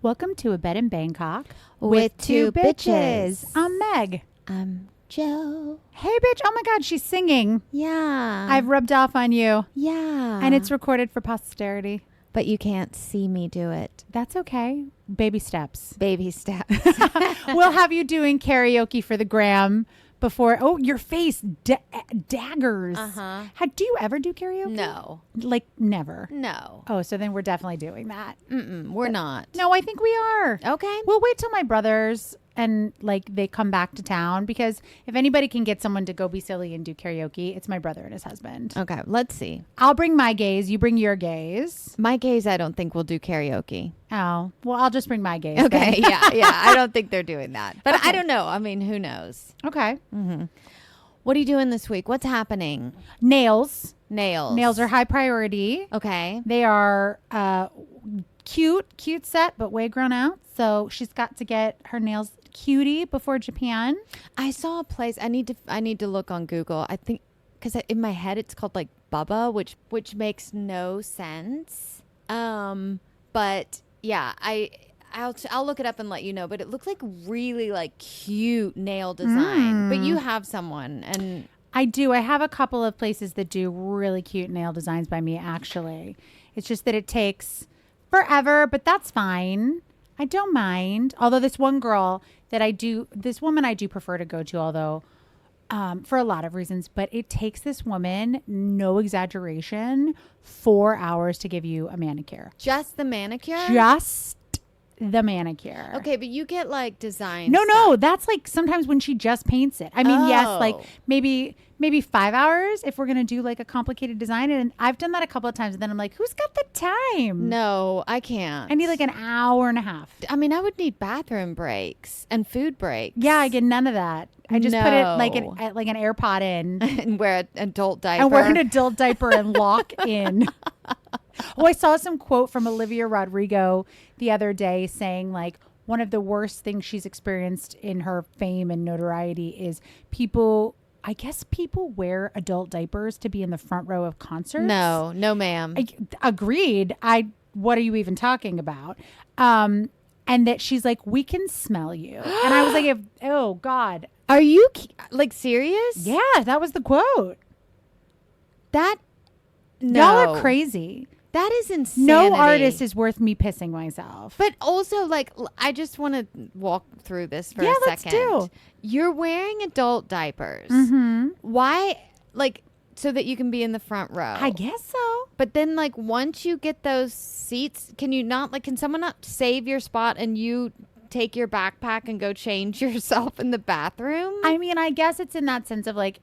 Welcome to A Bed in Bangkok with two bitches. I'm Meg. I'm Joe. Hey, bitch. Oh, my God. She's singing. Yeah. I've rubbed off on you. Yeah. And it's recorded for posterity. But you can't see me do it. That's okay. Baby steps. Baby steps. We'll have you doing karaoke for the gram before. Oh, your face. Daggers. Uh-huh. Do you ever do karaoke? No. Like, never? No. Oh, so then we're definitely doing that. We're not. No, I think we are. Okay. We'll wait till my brothers and they come back to town, because if anybody can get someone to go be silly and do karaoke, it's my brother and his husband. Okay. Let's see. I'll bring my gays. You bring your gays. My gays, I don't think will do karaoke. Oh, well, I'll just bring my gays. Okay. then. Yeah. I don't think they're doing that. But Okay. I don't know. I mean, who knows? Okay. What are you doing this week? What's happening? Nails. Nails. Nails are high priority. Okay. They are cute set, but way grown out. So she's got to get her nails cutie before Japan. I saw a place. I need to look on Google. I think because in my head it's called like Bubba, which makes no sense. But yeah, I'll look it up and let you know. But it looked like really like cute nail design. But you have someone, and I do. I have a couple of places that do really cute nail designs by me, actually. It's just that it takes forever, but that's fine. I don't mind. Although this one girl this woman I do prefer to go to, although for a lot of reasons, but it takes this woman, no exaggeration, 4 hours to give you a manicure. just the manicure. Just the manicure. Okay, but you get like design. No, that's like sometimes when she just paints it. I mean, yes, like Oh. maybe 5 hours if we're going to do like a complicated design. And I've done that a couple of times. And then I'm like, who's got the time? No, I can't. I need like an hour and a half. I mean, I would need bathroom breaks and food breaks. Yeah, I get none of that. I just put it like No. an AirPod in and wear an adult diaper. and wear an adult diaper and lock in. Oh, I saw some quote from Olivia Rodrigo the other day saying like one of the worst things she's experienced in her fame and notoriety is people wear adult diapers to be in the front row of concerts. No, ma'am. Agreed. What are you even talking about? And that she's like, we can smell you. And I was like, oh God. Are you like serious? Yeah, that was the quote. That no. Y'all are crazy. That is insanity. No artist is worth me pissing myself. But also, like, I just want to walk through this for a let's second. do. You're wearing adult diapers. Mm-hmm. Why? Like, so that you can be in the front row. I guess so. But then, like, once you get those seats, can someone not save your spot and you take your backpack and go change yourself in the bathroom? I mean, I guess it's in that sense of like,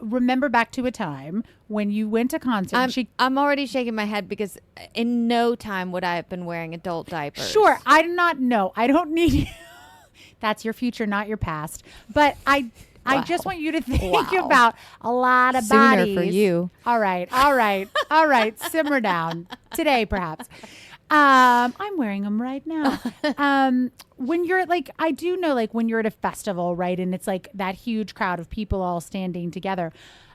remember back to a time when you went to concert. I'm already shaking my head because in no time would I have been wearing adult diapers. Sure, I do not know. I don't need you. That's your future, not your past. But I just want you to think about a lot of Sooner bodies. for you. All right. Simmer down. Today, perhaps. I'm wearing them right now. When you're like, I do know, like when you're at a festival, right? And it's like that huge crowd of people all standing together.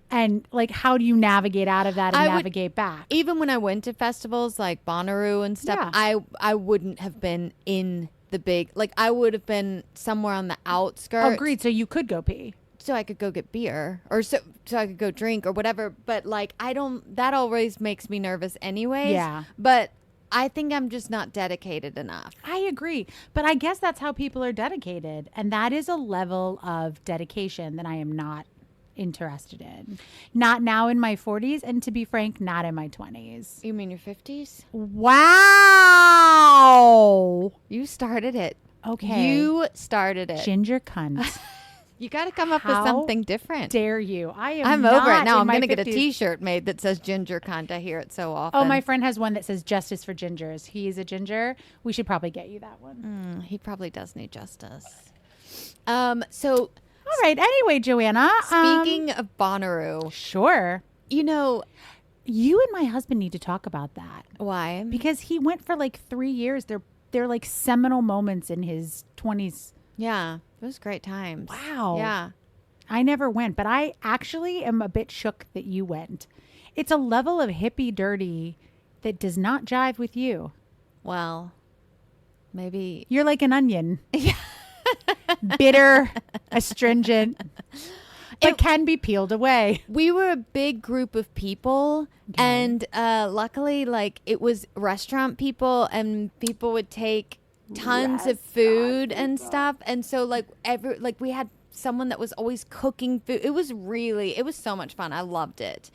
And like, how do you navigate out of that and navigate back? Even when I went to festivals like Bonnaroo and stuff, Yeah. I wouldn't have been in the big, like I would have been somewhere on the outskirts. Agreed. So you could go pee. So I could go get beer or so I could go drink or whatever. But like, that always makes me nervous anyways. Yeah. But I think I'm just not dedicated enough. I agree. But I guess that's how people are dedicated. And that is a level of dedication that I am not interested in. Not now in my 40s. And to be frank, not in my 20s. You mean your 50s? Wow. You started it. Okay. You started it. Ginger cunt. You got to come up with How something different. Dare you? I'm over it now. I'm going to get a 50s. T-shirt made that says ginger cunt. I hear it so often. Oh, my friend has one that says justice for gingers. He's a ginger. We should probably get you that one. He probably does need justice. So All right. Anyway, Joanna. speaking of Bonnaroo, Sure. you know You and my husband need to talk about that. why? Because he went for like 3 years. They're like seminal moments in his 20s. Yeah, it was great times. Wow. Yeah. I never went, but I actually am a bit shook that you went. It's a level of hippie dirty that does not jive with you. Well, Maybe. You're like an onion. Bitter, astringent, but can be peeled away. We were a big group of people, and luckily, like, it was restaurant people, and people would take tons of food and stuff. And so, like, we had someone that was always cooking food. It was so much fun. I loved it.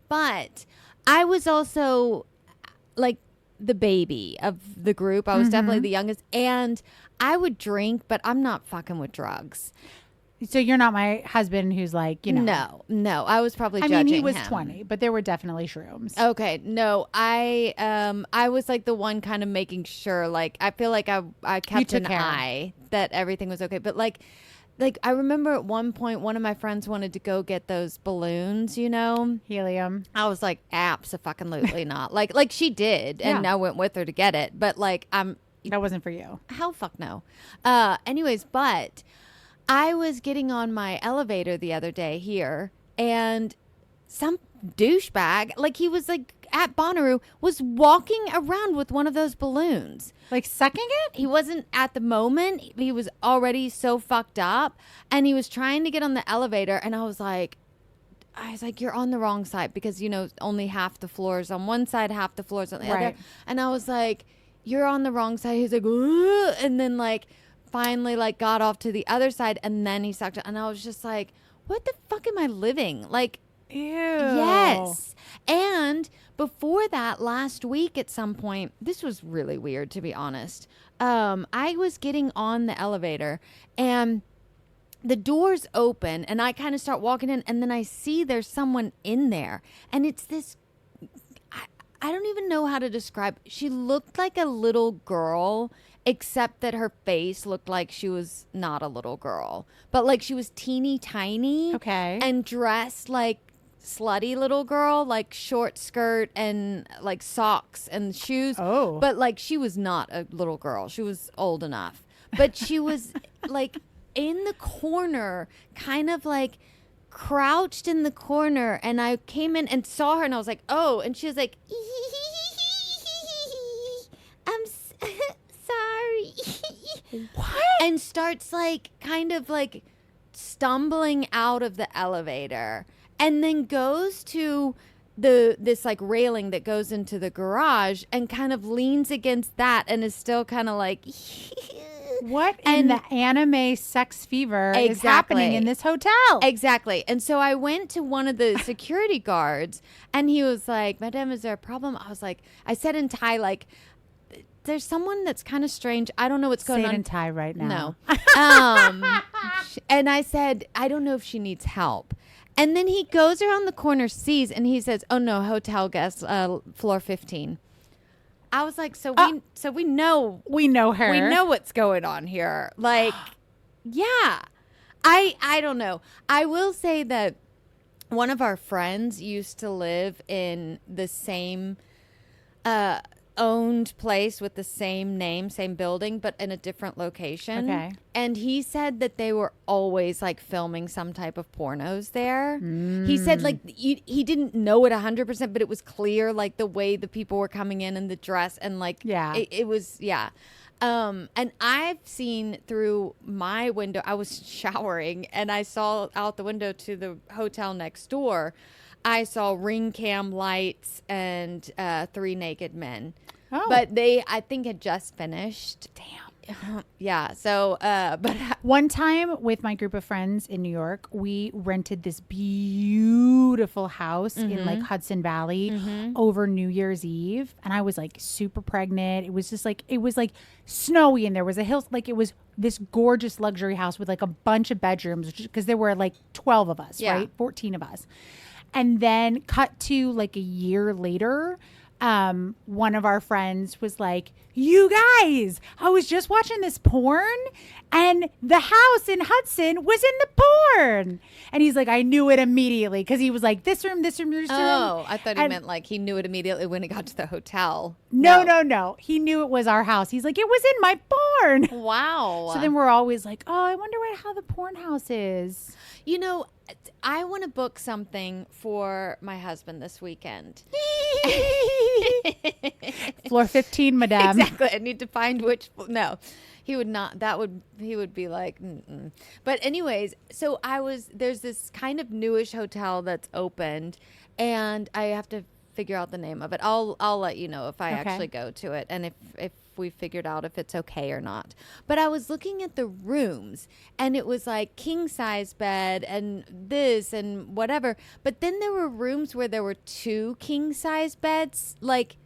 But I was also, like, the baby of the group. I was definitely the youngest, and I would drink, but I'm not fucking with drugs. So you're not my husband who's like, you know. No, I was probably I mean, he judging was him. 20, but there were definitely shrooms. Okay, no, I was like the one kind of making sure, like, I feel like I kept an eye that everything was okay. But like I remember at one point, one of my friends wanted to go get those balloons, you know, Helium. I was like, absolutely not. Like she did, and I went with her to get it. But like, that wasn't for you. Hell, fuck no. Anyways, but I was getting on my elevator the other day here, and some douchebag, like, he was like at Bonnaroo, was walking around with one of those balloons. Like sucking it? He wasn't at the moment. He was already so fucked up, and he was trying to get on the elevator, and I was like, you're on the wrong side, because, you know, only half the floors on one side, half the floors on the other. And I was like, you're on the wrong side. He's like, ugh, and then like finally like got off to the other side, and then he sucked it. And I was just like, what the fuck am I living? Like, ew. Yes. And before that, last week at some point, this was really weird, to be honest. I was getting on the elevator, and the doors open, and I kind of start walking in, and then I see there's someone in there, and it's this, I don't even know how to describe. She looked like a little girl, except that her face looked like she was not a little girl, but like she was teeny tiny. Okay. And dressed like slutty little girl, like short skirt and like socks and shoes. Oh. But like, she was not a little girl. She was old enough, but she was like in the corner, kind of like crouched in the corner, and I came in and saw her, and I was like, oh, and she was like, I'm sorry. What? And starts like kind of like stumbling out of the elevator, and then goes to this like railing that goes into the garage, and kind of leans against that, and is still kind of like what in the anime sex fever is happening in this hotel? Exactly. And so I went to one of the security guards, and he was like, Madam, is there a problem? I was like, I said in Thai, like, there's someone that's kind of strange. I don't know what's going on. Say it in Thai right now. No. And I said, I don't know if she needs help. And then he goes around the corner, sees, and he says, oh no, hotel guest, floor 15. I was like, so we know We know her. we know what's going on here. Like, yeah. I don't know. I will say that one of our friends used to live in the same owned place with the same name, same building, but in a different location. Okay. And he said that they were always like filming some type of pornos there. He said like he didn't know it 100%, but it was clear, like the way the people were coming in and the dress, and like, Yeah. it was, yeah. And I've seen through my window, I was showering, and I saw out the window to the hotel next door, I saw ring cam lights and 3 naked men. Oh. But they, I think, had just finished. Damn. Yeah. So, but One time with my group of friends in New York, we rented this beautiful house in like Hudson Valley over New Year's Eve. And I was like super pregnant. It was just like, it was like snowy, and there was a hill. Like, it was this gorgeous luxury house with like a bunch of bedrooms, because there were like 12 of us, Yeah. right? 14 of us. And then cut to like a year later, one of our friends was like, you guys, I was just watching this porn, and the house in Hudson was in the porn. And he's like, I knew it immediately, because he was like, this room, this room, this room. oh, I thought he And- meant like he knew it immediately when he got to the hotel. No. He knew it was our house. He's like, it was in my porn. Wow. So then we're always like, oh, I wonder how the porn house is. You know, I want to book something for my husband this weekend. Floor 15, madame. Exactly. I need to find which. No, he would not. He would be like, mm-mm. But anyways, so there's this kind of newish hotel that's opened, and I have to figure out the name of it. I'll let you know if I actually go to it, and if we figured out if it's okay or not. But I was looking at the rooms, and it was like king size bed and this and whatever. But then there were rooms where there were 2 king size beds, like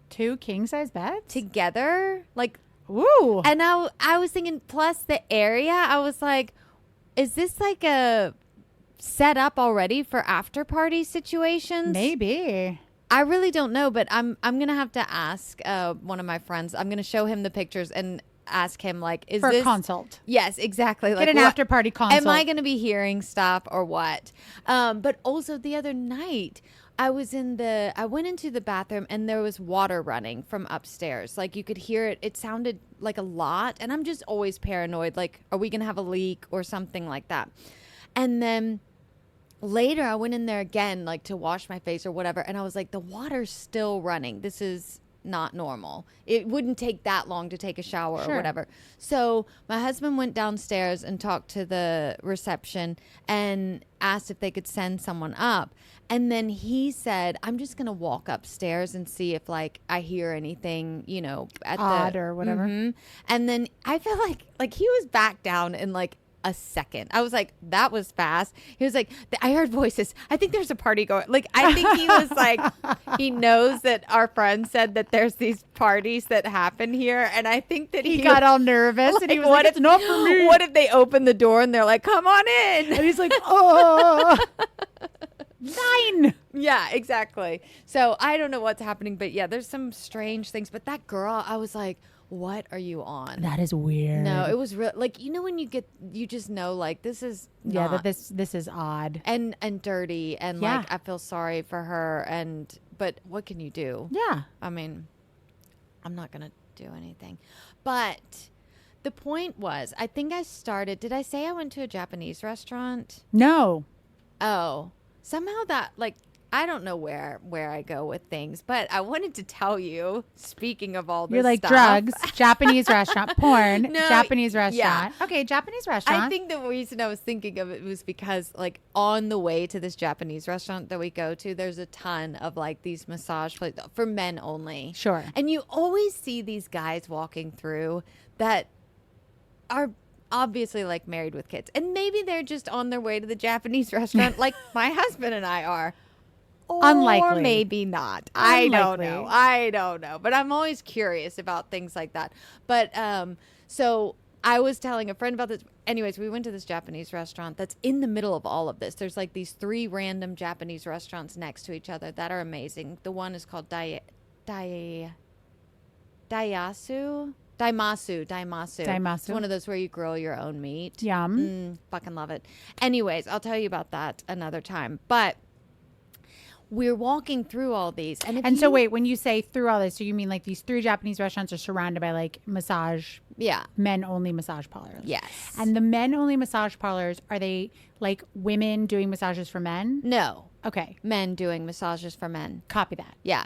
2 king size beds together, like. Ooh. And I was thinking, plus the area, I was like, is this like a set up already for after party situations? Maybe. I really don't know, but I'm gonna have to ask one of my friends. I'm gonna show him the pictures and ask him, like, is for this a consult? Yes, exactly. Get an after party consult. Am I gonna be hearing stuff or what? But also the other night, I went into the bathroom and there was water running from upstairs. Like you could hear it. It sounded like a lot, and I'm just always paranoid. Like, are we gonna have a leak or something like that? And then later I went in there again, like to wash my face or whatever, and I was like, the water's still running. This is not normal. It wouldn't take that long to take a shower or whatever. So my husband went downstairs and talked to the reception and asked if they could send someone up. And then he said, I'm just going to walk upstairs and see if like I hear anything, you know, at odd or whatever. Mm-hmm. And then I felt like he was back down in like a second. I was like, that was fast. He was like, I heard voices. I think there's a party going. Like, I think he was like, he knows that our friend said that there's these parties that happen here. And I think that he got all nervous, and he was like, it's not for me. What if they open the door and they're like, come on in? And he's like, oh, 9. Yeah, exactly. So I don't know what's happening, but yeah, there's some strange things. But that girl, I was like, what are you on? That is weird. No, it was real. Like, you know, when you just know, like, this is that this is odd and dirty, and like I feel sorry for her, but what can you do? Yeah, I mean, I'm not gonna do anything. But the point was, I think I started. Did I say I went to a Japanese restaurant? No. Oh, somehow that, like, I don't know where I go with things, but I wanted to tell you, speaking of all this You're like stuff. drugs, Japanese restaurant, porn, No, Japanese restaurant. yeah. Okay, Japanese restaurant. I think the reason I was thinking of it was because, like, on the way to this Japanese restaurant that we go to, there's a ton of, like, these massage places for men only. Sure. And you always see these guys walking through that are obviously, like, married with kids. And maybe they're just on their way to the Japanese restaurant like my husband and I are. Unlikely. Or maybe not. Unlikely. I don't know. But I'm always curious about things like that. But so I was telling a friend about this. Anyways, we went to this Japanese restaurant that's in the middle of all of this. There's like these 3 random Japanese restaurants next to each other that are amazing. The one is called Daimasu. It's one of those where you grill your own meat. Yum. Fucking love it. Anyways, I'll tell you about that another time. But we're walking through all these. And so wait, when you say through all this, so you mean like these 3 Japanese restaurants are surrounded by like massage, men only massage parlors? Yes. And the men only massage parlors, are they like women doing massages for men? No. Okay. Men doing massages for men. Copy that. Yeah.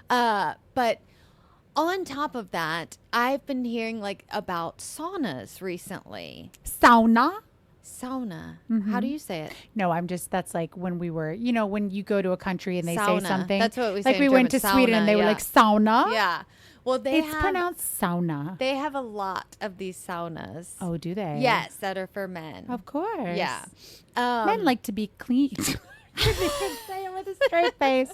But on top of that, I've been hearing like about saunas recently. Sauna? Sauna. Mm-hmm. How do you say it? No, that's like when we were, you know, when you go to a country and they Sauna. say something. That's what we say. Like we went to Sweden and they were like sauna. Yeah. Well, it's pronounced sauna. They have a lot of these saunas. Oh, do they? Yes, that are for men. Of course. Yeah. Men like to be clean. They can say it with a straight face.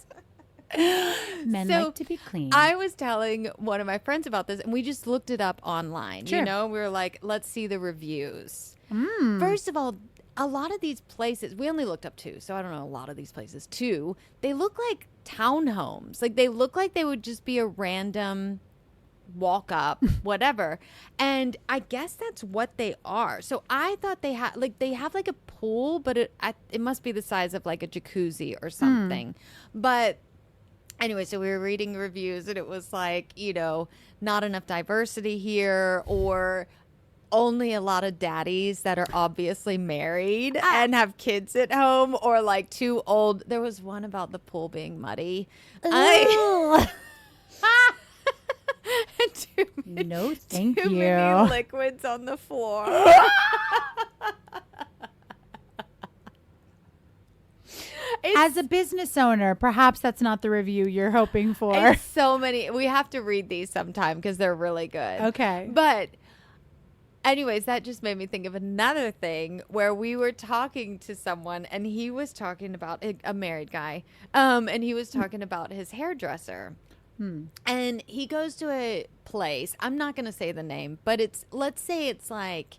Men like to be clean. I was telling one of my friends about this, and we just looked it up online. Sure. You know, we were like, let's see the reviews. First of all, a lot of these places, we only looked up 2, so I don't know a lot of these places. 2, they look like townhomes. Like, they look like they would just be a random walk up, whatever. And I guess that's what they are. So I thought they have like a pool, but it must be the size of like a jacuzzi or something. But anyway, so we were reading reviews and it was like, not enough diversity here, or only a lot of daddies that are obviously married and have kids at home, or like too old. There was one about the pool being muddy. No, thank too you. many liquids on the floor. As a business owner, perhaps that's not the review you're hoping for. It's so many. We have to read these sometime because they're really good. Okay. But anyways, that just made me think of another thing where we were talking to someone and he was talking about a married guy. And he was talking about his hairdresser. And he goes to a place. I'm not going to say the name, but let's say it's like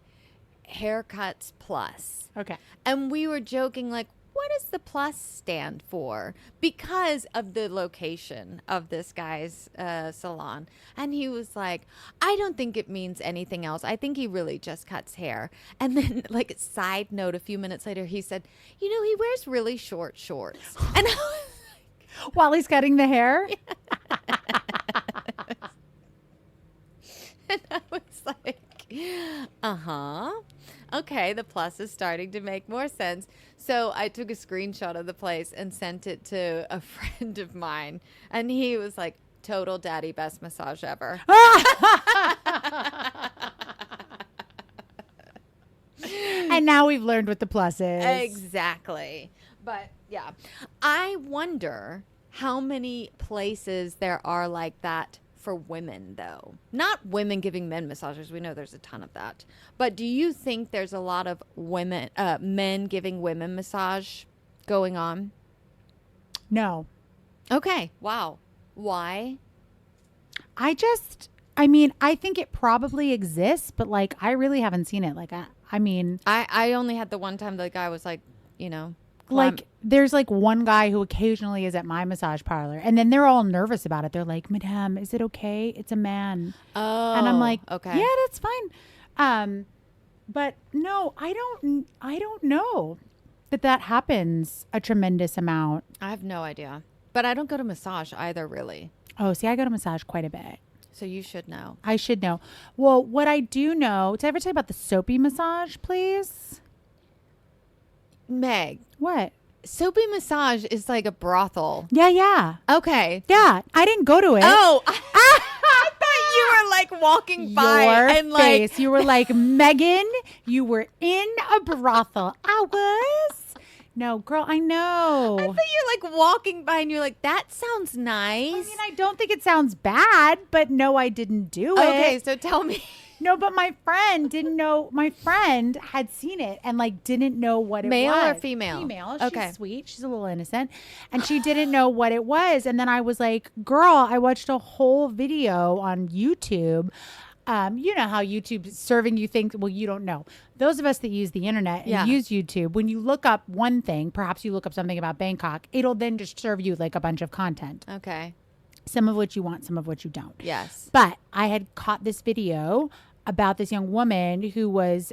Haircuts Plus. Okay. And we were joking like, what does the plus stand for? Because of the location of this guy's salon. And he was like, I don't think it means anything else. I think he really just cuts hair. And then, like, side note, a few minutes later, he said, he wears really short shorts. And I was like, while he's cutting the hair? and I was like, okay, the plus is starting to make more sense. So I took a screenshot of the place and sent it to a friend of mine. And he was like, total daddy, best massage ever. And now we've learned what the plus is. Exactly. But yeah, I wonder how many places there are like that for women, though. Not women giving men massages. We know there's a ton of that. But do you think there's a lot of men giving women massage going on? No. Okay. Wow. Why? I think it probably exists, but like, I really haven't seen it. Like, I only had the one time the guy was like, like there's like one guy who occasionally is at my massage parlor, and then they're all nervous about it. They're like, Madame, is it okay? It's a man. Oh, and I'm like, okay. Yeah, that's fine. But no, I don't know that happens a tremendous amount. I have no idea. But I don't go to massage either, really. Oh, see, I go to massage quite a bit. So you should know. I should know. Well, what I do know, did I ever tell you about the soapy massage, please? Meg. What? Soapy massage is like a brothel. Yeah. Okay. Yeah. I didn't go to it. Oh, I thought you were like walking by and face. like You were like, Megan, you were in a brothel. I was. No, girl, I know. I thought you're like walking by and you're like, that sounds nice. I mean, I don't think it sounds bad, but no, I didn't do it. Okay, so tell me. No, but my friend didn't know. My friend had seen it and like didn't know what it was. Male or female? Female. Okay. She's sweet. She's a little innocent. And she didn't know what it was. And then I was like, girl, I watched a whole video on YouTube. You know how YouTube's serving you things. Well, you don't know. Those of us that use the internet and use YouTube, when you look up one thing, perhaps you look up something about Bangkok, it'll then just serve you like a bunch of content. Okay. Some of which you want, some of which you don't. Yes. But I had caught this video about this young woman who was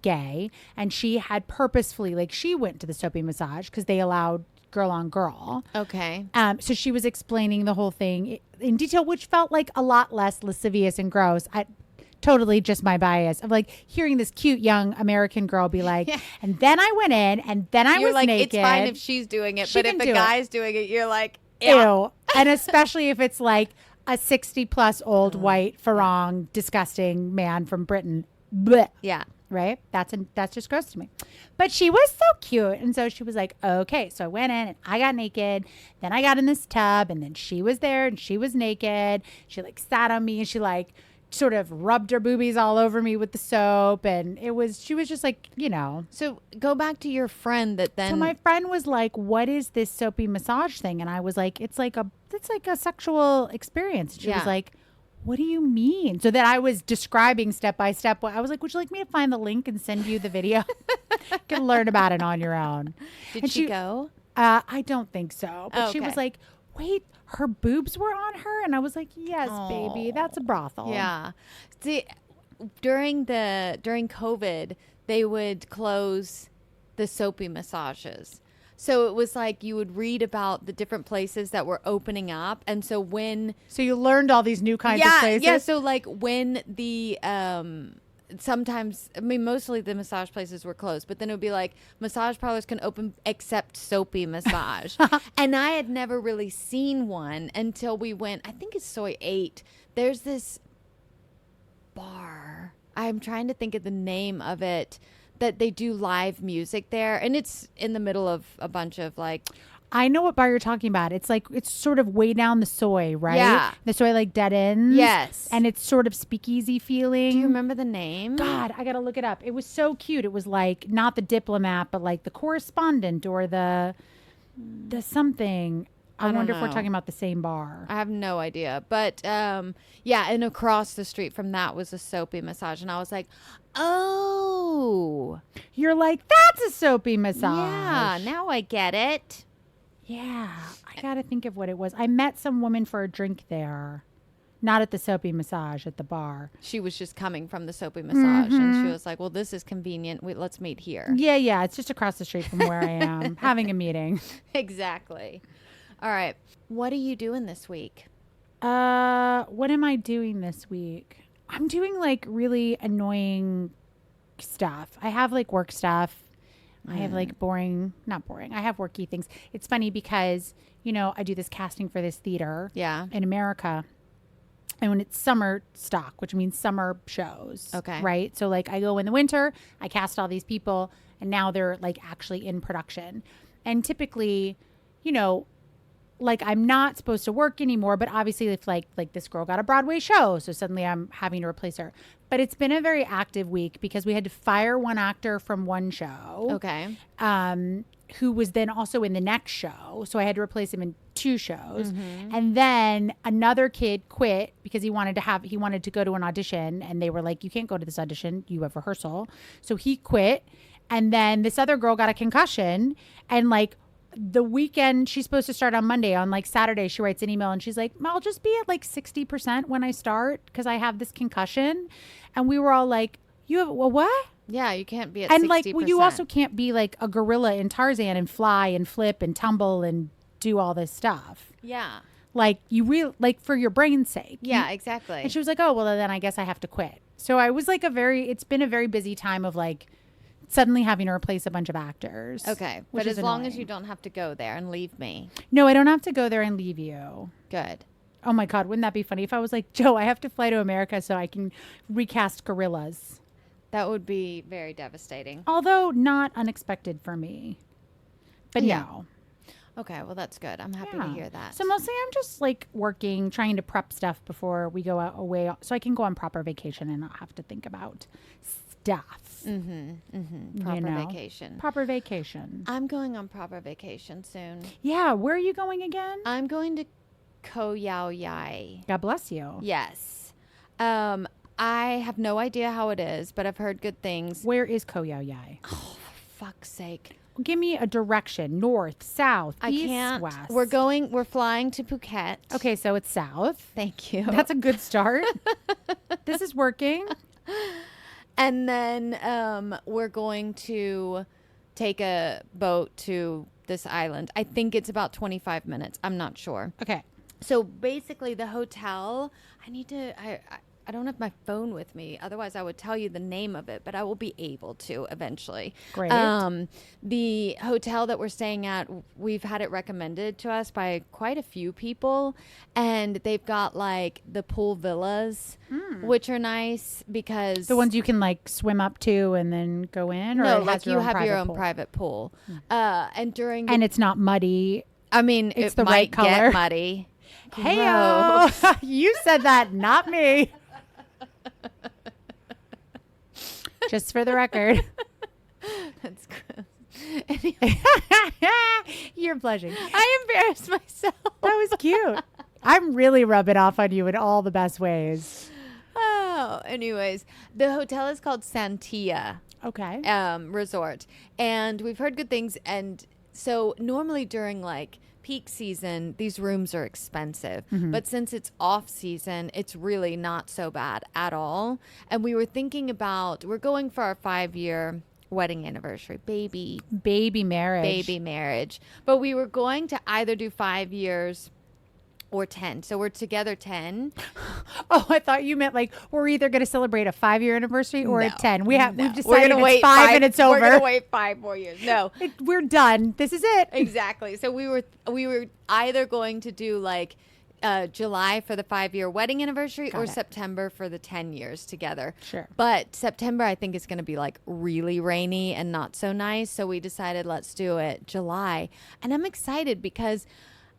gay, and she had purposefully, like, she went to the soapy massage because they allowed girl on girl. Okay. So she was explaining the whole thing in detail, which felt like a lot less lascivious and gross. Totally just my bias of like hearing this cute young American girl be like, and then I went in and then I You're was like, naked. it's fine if she's doing it, She but if can a do guy's doing it, you're like, ew. And especially if it's like a 60 plus old white farang disgusting man from Britain. Blech. Yeah. Right? That's just gross to me. But she was so cute. And so she was like, okay. So I went in and I got naked. Then I got in this tub and then she was there and she was naked. She like sat on me and she like sort of rubbed her boobies all over me with the soap. And she was just like, you know. So go back to your friend that then. So my friend was like, what is this soapy massage thing? And I was like, it's like a sexual experience. And she was like, what do you mean? So then I was describing step by step. I was like, would you like me to find the link and send you the video? You can learn about it on your own. Did she go? I don't think so. But she Okay. was like, wait, her boobs were on her? And I was like, yes, baby, that's a brothel. Yeah. See, during COVID, they would close the soapy massages. So it was like you would read about the different places that were opening up. And so So you learned all these new kinds of places? Yeah. So like when the, sometimes, I mean, mostly the massage places were closed, but then it would be like massage parlors can open except soapy massage. And I had never really seen one until we went, I think it's Soy 8. There's this bar. I'm trying to think of the name of it, that they do live music there. And it's in the middle of a bunch of like, I know what bar you're talking about. It's like, it's sort of way down the Soy, right? Yeah. The Soy like dead ends. Yes. And it's sort of speakeasy feeling. Do you remember the name? God, I got to look it up. It was so cute. It was like not the diplomat, but like the correspondent or the something. I don't wonder if we're know. talking about the same bar. I have no idea. But yeah, and across the street from that was a soapy massage. And I was like, oh. You're like, that's a soapy massage. Yeah, now I get it. Yeah. I got to think of what it was. I met some woman for a drink there. Not at the soapy massage, at the bar. She was just coming from the soapy massage. And she was like, well, this is convenient. Let's meet here. Yeah. It's just across the street from where I am, having a meeting. Exactly. All right. What are you doing this week? What am I doing this week? I'm doing like really annoying stuff. I have like work stuff. I have like not boring. I have worky things. It's funny because, I do this casting for this theater in America. And when it's summer stock, which means summer shows. Okay. Right. So like I go in the winter, I cast all these people, and now they're like actually in production. And typically, like I'm not supposed to work anymore, but obviously if like this girl got a Broadway show, so suddenly I'm having to replace her. But it's been a very active week because we had to fire one actor from one show. Okay. Who was then also in the next show. So I had to replace him in 2 shows. And then another kid quit because he wanted to go to an audition, and they were like, you can't go to this audition, you have rehearsal. So he quit. And then this other girl got a concussion, and like the weekend, she's supposed to start on Monday. On like Saturday, she writes an email and she's like, I'll just be at like 60% when I start because I have this concussion. And we were all like, you have what? Yeah, you can't be at 60%. And like, well, you also can't be like a gorilla in Tarzan and fly and flip and tumble and do all this stuff. Yeah. Like like for your brain's sake. Yeah, exactly. And she was like, oh, well, then I guess I have to quit. So I was like it's been a very busy time of like suddenly having to replace a bunch of actors. Okay. But as long as you don't have to go there and leave me. No, I don't have to go there and leave you. Good. Oh my God, wouldn't that be funny if I was like, Joe, I have to fly to America so I can recast gorillas. That would be very devastating. Although not unexpected for me. But no. Okay, well, that's good. I'm happy to hear that. So mostly I'm just like working, trying to prep stuff before we go away so I can go on proper vacation and not have to think about stuff. Proper vacation. Proper vacation. I'm going on proper vacation soon. Yeah, where are you going again? I'm going to Koh Yao Yai. God bless you. Yes. I have no idea how it is, but I've heard good things. Where is Koh Yao Yai? Oh, for fuck's sake. Give me a direction. North, south, east, west. We're flying to Phuket. Okay, so it's south. Thank you. That's a good start. This is working. And then we're going to take a boat to this island. I think it's about 25 minutes. I'm not sure. Okay. So basically the hotel, I don't have my phone with me. Otherwise, I would tell you the name of it, but I will be able to eventually. Great. The hotel that we're staying at, we've had it recommended to us by quite a few people, and they've got like the pool villas, which are nice because the ones you can like swim up to and then go in, or no, it like has you have your own pool? private pool, and during And it's not muddy. I mean, it's it the might right color. get muddy. Hey, you said that, not me. Just for the record. That's gross. You're blushing. I embarrassed myself. That was cute. I'm really rubbing off on you in all the best ways. Oh, anyways, the hotel is called Santia Okay. Resort, and we've heard good things. And so normally during like peak season, these rooms are expensive, but since it's off season, it's really not so bad at all. And we were thinking about, we're going for our 5-year wedding anniversary, baby marriage. But we were going to either do 5 years or 10. So we're together 10. Oh, I thought you meant like we're either going to celebrate a 5-year anniversary or a 10. We've decided we're gonna wait 5 and it's over. We're going to wait 5 more years. No. We're done. This is it. Exactly. So we were either going to do like July for the 5-year wedding anniversary or September for the 10 years together. Sure. But September, I think, is going to be like really rainy and not so nice. So we decided let's do it July. And I'm excited because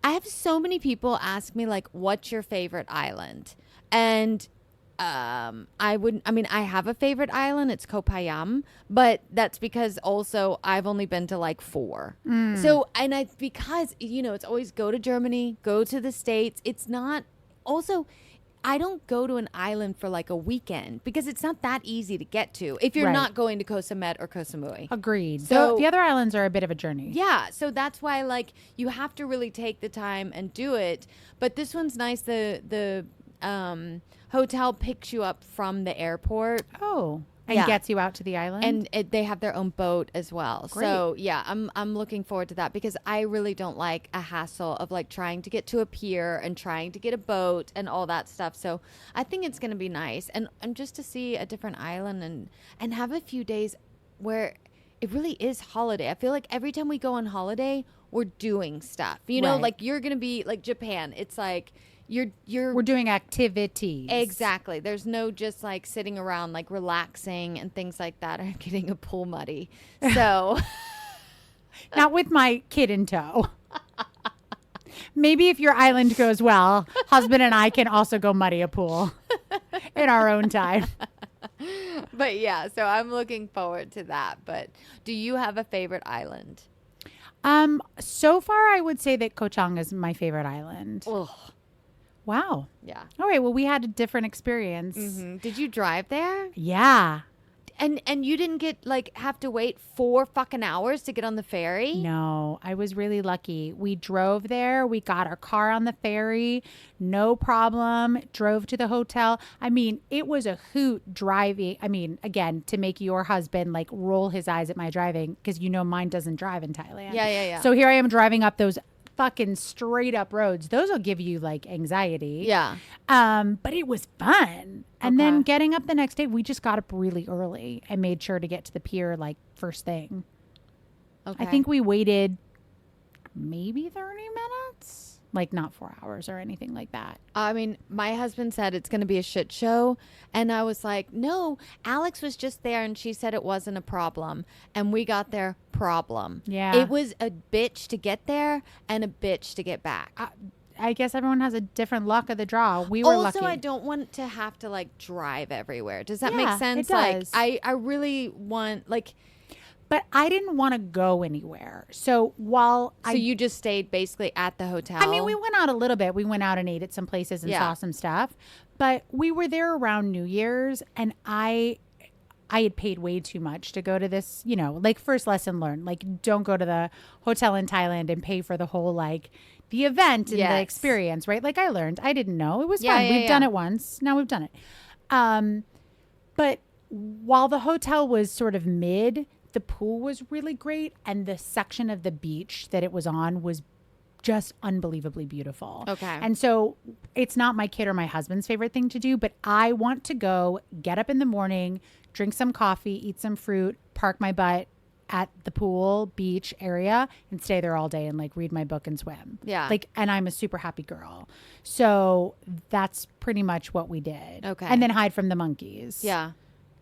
I have so many people ask me like, what's your favorite island? And I have a favorite island. It's Koh Payam, but that's because also I've only been to like 4. So, because, it's always go to Germany, go to the States. It's not also, I don't go to an island for like a weekend because it's not that easy to get to if you're not going to Koh Samet or Koh Samui. Agreed. So the other islands are a bit of a journey. Yeah. So that's why like you have to really take the time and do it. But this one's nice. The hotel picks you up from the airport. Oh, and gets you out to the island. And they have their own boat as well. Great. So yeah, I'm looking forward to that because I really don't like a hassle of like trying to get to a pier and trying to get a boat and all that stuff. So I think it's going to be nice and just to see a different island and have a few days where it really is holiday. I feel like every time we go on holiday, we're doing stuff. Like you're going to be like Japan. It's like we're doing activities. Exactly. There's no just like sitting around like relaxing and things like that or getting a pool muddy. So not with my kid in tow. Maybe if your island goes well, husband and I can also go muddy a pool in our own time. But yeah, so I'm looking forward to that. But do you have a favorite island? So far I would say that Koh Chang is my favorite island. Ugh. Wow. Yeah. All right. Well, we had a different experience. Mm-hmm. Did you drive there? Yeah. And you didn't have to wait 4 fucking hours to get on the ferry? No, I was really lucky. We drove there. We got our car on the ferry. No problem. Drove to the hotel. I mean, it was a hoot driving. I mean, again, to make your husband like roll his eyes at my driving because mine doesn't drive in Thailand. Yeah. So here I am driving up those fucking straight up roads. Those will give you like anxiety. Yeah. But it was fun. And then getting up the next day, we just got up really early and made sure to get to the pier like first thing. Okay. I think we waited maybe 30 minutes. Like not 4 hours or anything like that. I mean, my husband said it's going to be a shit show. And I was like, no, Alex was just there and she said it wasn't a problem. And we got there, problem. Yeah. It was a bitch to get there and a bitch to get back. I guess everyone has a different luck of the draw. We were lucky. Also, I don't want to have to like drive everywhere. Does that make sense? It does. Like, I really want like... But I didn't want to go anywhere. So you just stayed basically at the hotel? I mean, we went out a little bit. We went out and ate at some places and saw some stuff. But we were there around New Year's and I had paid way too much to go to this, like first lesson learned. Like don't go to the hotel in Thailand and pay for the whole like the event and the experience, right? Like I learned. I didn't know. It was fun. We've done it once. Now we've done it. But while the hotel was sort of mid, the pool was really great. And the section of the beach that it was on was just unbelievably beautiful. Okay. And so it's not my kid or my husband's favorite thing to do, but I want to go get up in the morning, drink some coffee, eat some fruit, park my butt at the pool beach area and stay there all day and like read my book and swim. Yeah. And I'm a super happy girl. So that's pretty much what we did. Okay. And then hide from the monkeys. Yeah.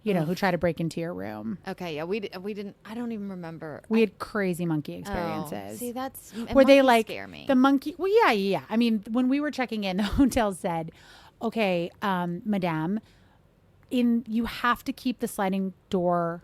Who try to break into your room. Okay, yeah, we didn't. I don't even remember. We had crazy monkey experiences. See, that's where they like scare me. The monkey. Well, yeah. I mean, when we were checking in, the hotel said, "Okay, madame, you have to keep the sliding door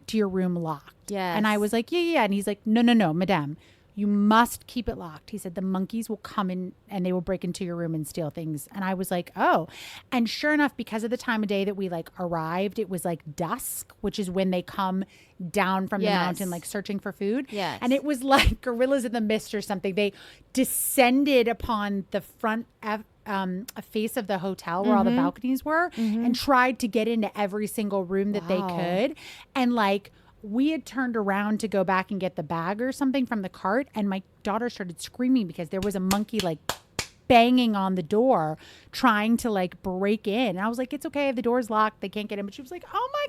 to your room locked." Yes. And I was like, yeah. And he's like, no, madame. You must keep it locked. He said the monkeys will come in and they will break into your room and steal things. And I was like, oh. And sure enough, because of the time of day that we like arrived, it was like dusk, which is when they come down from the mountain, like searching for food. Yes. And it was like gorillas in the mist or something. They descended upon the front face of the hotel where all the balconies were and tried to get into every single room that they could. And like we had turned around to go back and get the bag or something from the cart, and my daughter started screaming because there was a monkey like banging on the door trying to like break in. And I was like, it's okay, the door's locked, they can't get in. But she was like, oh my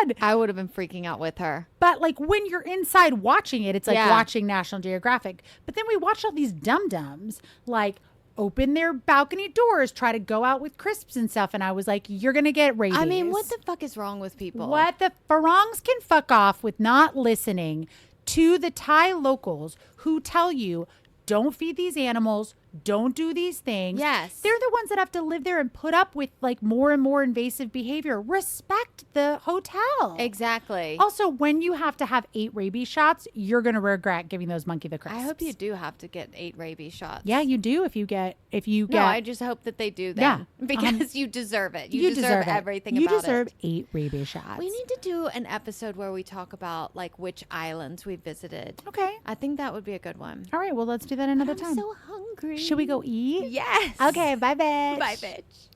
God. I would have been freaking out with her. But like when you're inside watching it, it's like Yeah. watching National Geographic. But then we watched all these dum-dums like open their balcony doors, try to go out with crisps and stuff. And I was like, you're going to get rabies. I mean, what the fuck is wrong with people? What the Farangs can fuck off with not listening to the Thai locals who tell you, don't feed these animals, don't do these things. Yes. They're the ones that have to live there and put up with like more and more invasive behavior. Respect the hotel. Exactly. Also, when you have to have 8 rabies shots, you're going to regret giving those monkey the crisps. I hope you do have to get 8 rabies shots. Yeah, you do if you get. No, I just hope that they do that. Yeah. Because you deserve it. You deserve it. everything you about it. You deserve 8 rabies shots. We need to do an episode where we talk about like which islands we visited. Okay. I think that would be a good one. All right. Well, let's do that another time. I'm so hungry. Should we go eat? Yes. Okay. Bye, bitch. Bye, bitch.